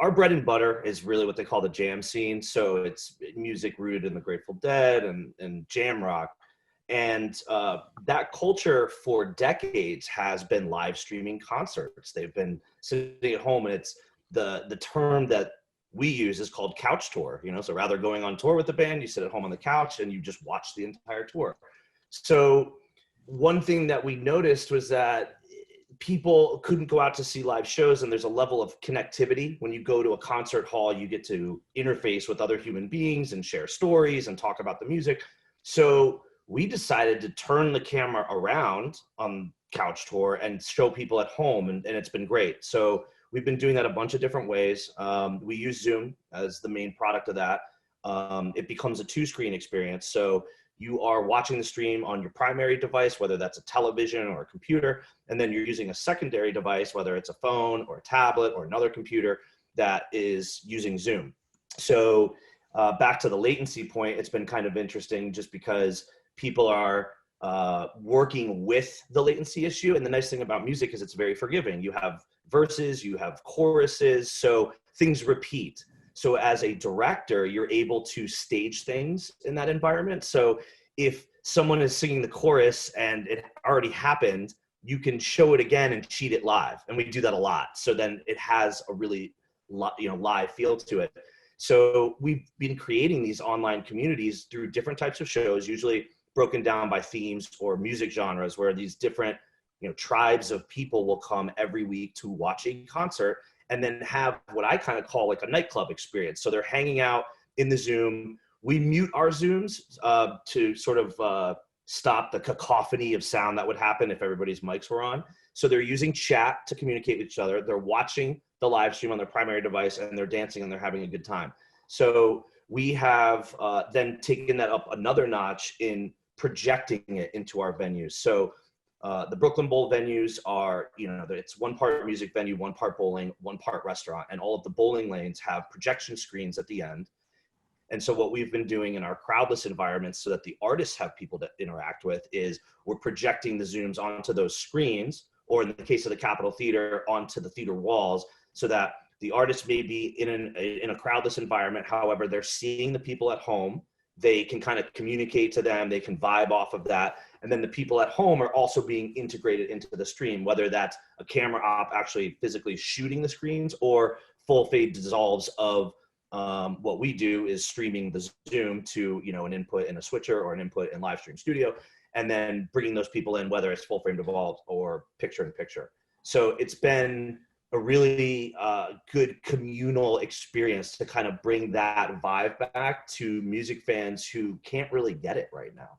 our bread and butter is really what they call the jam scene. So it's music rooted in the Grateful Dead and jam rock. And that culture for decades has been live streaming concerts. They've been sitting at home, and it's the term that we use is called couch tour. So rather going on tour with the band, you sit at home on the couch and you just watch the entire tour. So one thing that we noticed was that people couldn't go out to see live shows, and there's a level of connectivity. When you go to a concert hall, you get to interface with other human beings and share stories and talk about the music. So we decided to turn the camera around on couch tour and show people at home, and it's been great. So we've been doing that a bunch of different ways. We use Zoom as the main product of that. It becomes a two-screen experience. So you are watching the stream on your primary device, whether that's a television or a computer, and then you're using a secondary device, whether it's a phone or a tablet or another computer that is using Zoom. So back to the latency point, it's been kind of interesting just because people are working with the latency issue. And the nice thing about music is it's very forgiving. You have verses, you have choruses, so things repeat. So as a director, you're able to stage things in that environment. So if someone is singing the chorus and it already happened, you can show it again and cheat it live. And we do that a lot. So then it has a really live feel to it. So we've been creating these online communities through different types of shows, usually broken down by themes or music genres, where these different tribes of people will come every week to watch a concert and then have what I kind of call like a nightclub experience. So they're hanging out in the Zoom. We mute our Zooms to sort of stop the cacophony of sound that would happen if everybody's mics were on. So they're using chat to communicate with each other. They're watching the live stream on their primary device, and they're dancing and they're having a good time. So we have then taken that up another notch in projecting it into our venues. So the Brooklyn Bowl venues are, it's one part music venue, one part bowling, one part restaurant, and all of the bowling lanes have projection screens at the end. And so what we've been doing in our crowdless environments so that the artists have people to interact with is we're projecting the Zooms onto those screens, or in the case of the Capitol Theater, onto the theater walls, so that the artist may be in a crowdless environment. However, they're seeing the people at home. They can kind of communicate to them. They can vibe off of that. And then the people at home are also being integrated into the stream, whether that's a camera op actually physically shooting the screens, or full fade dissolves of what we do is streaming the Zoom to, an input in a switcher or an input in Live Stream Studio, and then bringing those people in, whether it's full frame dissolved or picture in picture. So it's been a really good communal experience to kind of bring that vibe back to music fans who can't really get it right now.